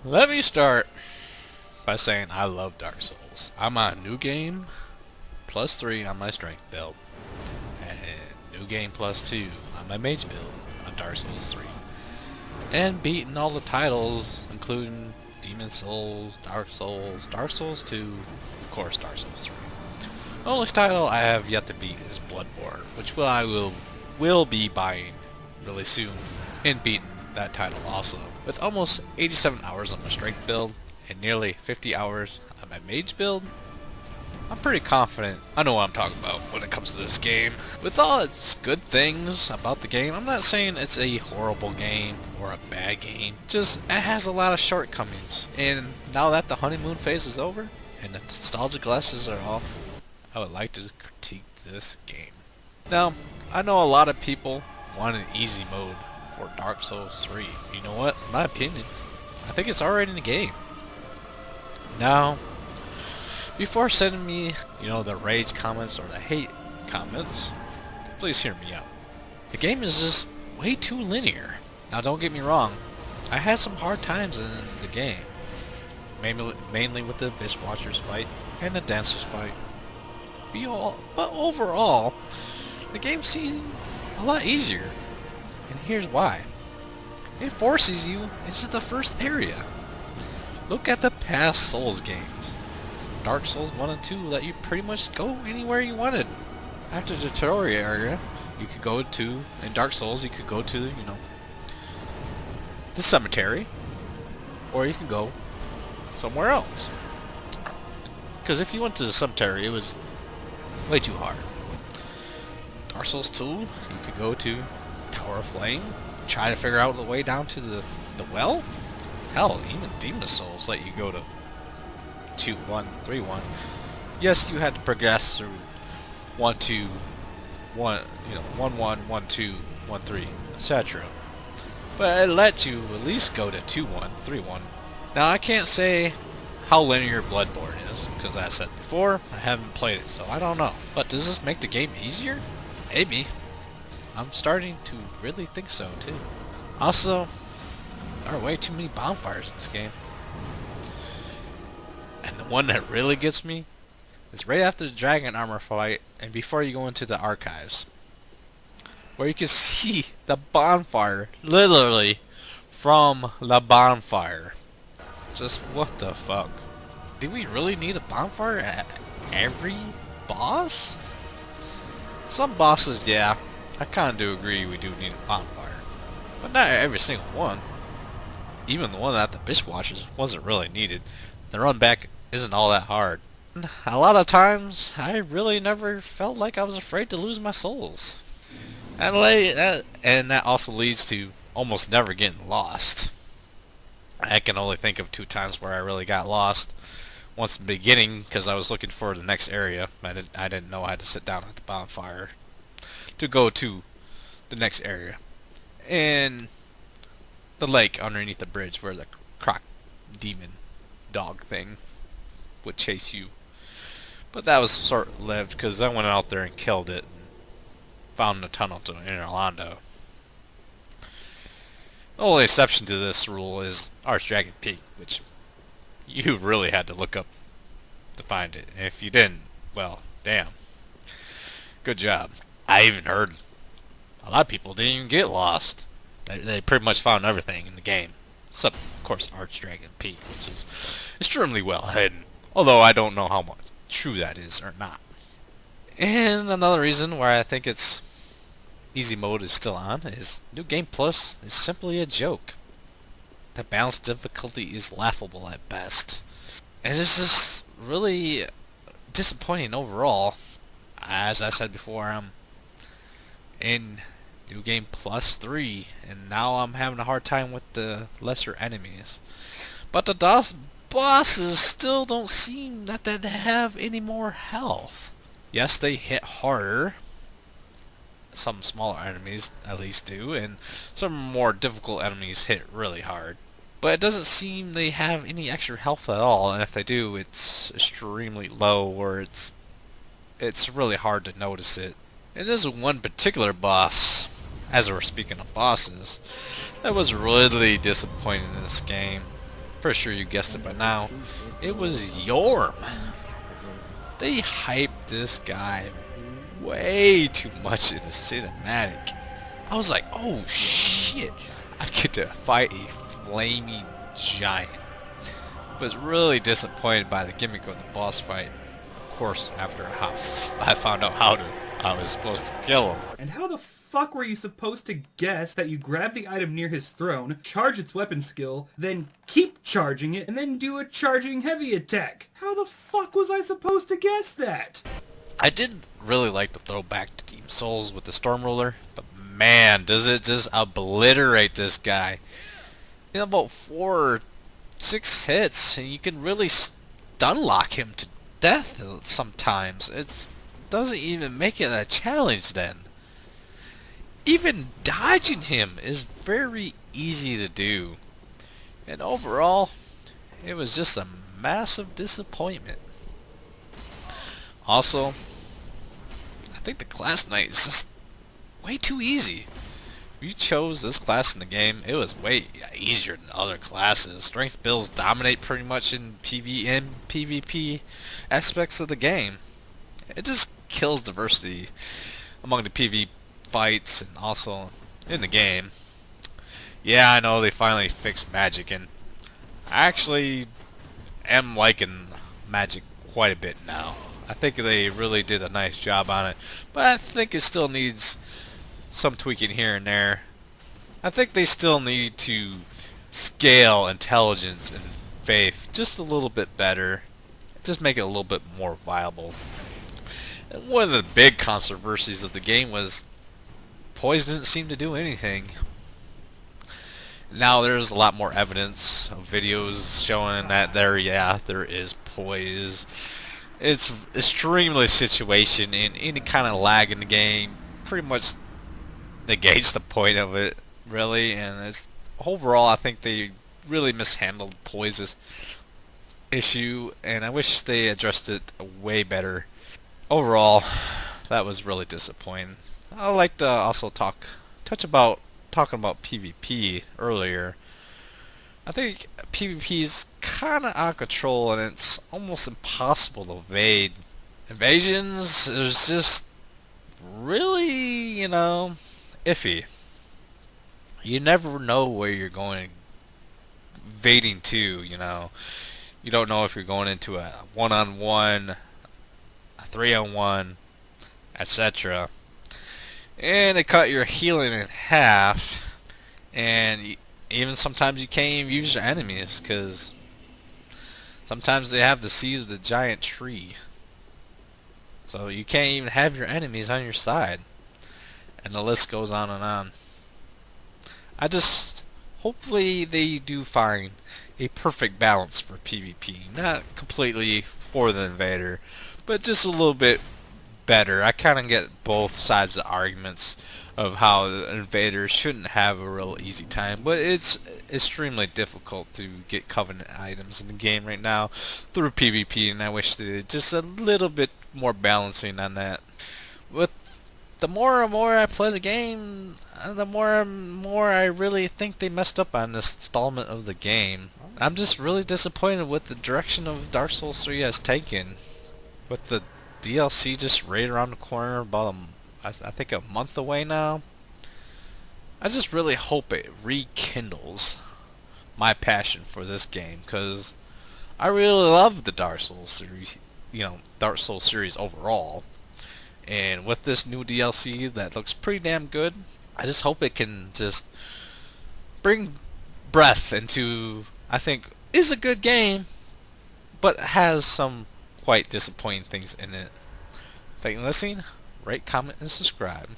Let me start by saying I love Dark Souls. I'm on New Game +3 on my Strength build, and New Game +2 on my Mage build on Dark Souls 3. And beating all the titles, including Demon Souls, Dark Souls 2, of course Dark Souls 3. The only title I have yet to beat is Bloodborne, which I will be buying really soon and beating that title also. With almost 87 hours on my Strength build and nearly 50 hours on my Mage build, I'm pretty confident I know what I'm talking about when it comes to this game. With all its good things about the game, I'm not saying it's a horrible game or a bad game. Just, it has a lot of shortcomings. And now that the honeymoon phase is over and the nostalgia glasses are off, I would like to critique this game. Now, I know a lot of people want an easy mode for Dark Souls 3. You know what? In my opinion, I think it's already in the game. Now, before sending me, the rage comments or the hate comments, please hear me out. The game is just way too linear. Now, don't get me wrong. I had some hard times in the game. Mainly with the Bitchwatchers fight and the Dancers fight. But overall, the game seemed a lot easier. And here's why. It forces you into the first area. Look at the past Souls games. Dark Souls 1 and 2 let you pretty much go anywhere you wanted. After the tutorial area, you could go to, in Dark Souls, you could go to, the cemetery, or you could go somewhere else. Because if you went to the cemetery, it was way too hard. Dark Souls 2, you could go to Tower of Flame, try to figure out the way down to the well. Hell, even Demon Souls let you go to 2-1, 3-1. Yes, you had to progress through 1-2, 1, 1-1, 1-2, 1-3, etc. But it let you at least go to 2-1, 3-1. Now I can't say how linear Bloodborne is, because as I said before, I haven't played it, so I don't know. But does this make the game easier? Maybe. I'm starting to really think so, too. Also, there are way too many bonfires in this game. And the one that really gets me is right after the dragon armor fight and before you go into the archives, where you can see the bonfire literally from the bonfire. Just what the fuck? Do we really need a bonfire at every boss? Some bosses, yeah, I kinda do agree we do need a bonfire. But not every single one. Even the one at the Bitchwatchers wasn't really needed. The run back isn't all that hard. A lot of times, I really never felt like I was afraid to lose my souls. And that also leads to almost never getting lost. I can only think of 2 times where I really got lost. Once in the beginning, because I was looking for the next area. I didn't know I had to sit down at the bonfire to go to the next area. And the lake underneath the bridge where the croc demon dog thing would chase you. But that was short-lived because I went out there and killed it and found the tunnel to Inner Londo. The only exception to this rule is Archdragon Peak, which you really had to look up to find it. And if you didn't, well, damn. Good job. I even heard a lot of people didn't even get lost. They pretty much found everything in the game. Except, of course, Archdragon Peak, which is extremely well hidden. Although I don't know how much true that is or not. And another reason why I think it's easy mode is still on is New Game Plus is simply a joke. The balance difficulty is laughable at best. And it's just really disappointing overall. As I said before, I'm in New Game +3, and now I'm having a hard time with the lesser enemies. But the bosses still don't seem that they have any more health. Yes, they hit harder. Some smaller enemies at least do, and some more difficult enemies hit really hard. But it doesn't seem they have any extra health at all, and if they do, it's extremely low, or it's really hard to notice it. And there's one particular boss, as we're speaking of bosses, that was really disappointing in this game. Pretty sure you guessed it by now. It was Yorm. They hyped this guy way too much in the cinematic. I was like, oh shit, I get to fight a flaming giant. Was really disappointed by the gimmick of the boss fight. Of course, after I found out I was supposed to kill him. And how the fuck were you supposed to guess that you grab the item near his throne, charge its weapon skill, then keep charging it, and then do a charging heavy attack? How the fuck was I supposed to guess that? I did really like the throwback to Demon Souls with the Storm Ruler, but man, does it just obliterate this guy. In about 4 or 6 hits, and you can really stun lock him to death sometimes. It doesn't even make it a challenge then. Even dodging him is very easy to do. And overall, it was just a massive disappointment. Also, I think the class knight is just way too easy. If you chose this class in the game, it was way easier than other classes. Strength builds dominate pretty much in PvE and PvP aspects of the game. It just kills diversity among the PvP fights and also in the game. Yeah, I know they finally fixed magic, and I actually am liking magic quite a bit now. I think they really did a nice job on it, but I think it still needs some tweaking here and there. I think they still need to scale intelligence and faith just a little bit better. Just make it a little bit more viable. And one of the big controversies of the game was poise didn't seem to do anything. Now there's a lot more evidence of videos showing that there is poise. It's extremely situation, and any kind of lag in the game pretty much negates the point of it, really. And it's overall, I think they really mishandled poise's issue, and I wish they addressed it way better. Overall, that was really disappointing. I'd like to also talking about PvP earlier. I think PvP is kind of out of control, and it's almost impossible to evade. Invasions is just really, iffy. You never know where you're going evading to, You don't know if you're going into a one-on-one, a 3-on-1, etc. And they cut your healing in half, and even sometimes you can't even use your enemies, because sometimes they have the seeds of the giant tree. So you can't even have your enemies on your side. And the list goes on and on. Hopefully they do find a perfect balance for PvP. Not completely for the invader, but just a little bit better. I kind of get both sides of the arguments of how the invaders shouldn't have a real easy time, but it's extremely difficult to get covenant items in the game right now through PvP, and I wish they did just a little bit more balancing on that. With the more and more I play the game, the more and more I really think they messed up on this installment of the game. I'm just really disappointed with the direction of Dark Souls 3 has taken, with the DLC just right around the corner, about I think a month away now. I just really hope it rekindles my passion for this game, because I really love the Dark Souls series, Dark Souls series overall. And with this new DLC that looks pretty damn good, I just hope it can just bring breath into, I think, is a good game, but has some quite disappointing things in it. Thank you for listening. Rate, comment, and subscribe.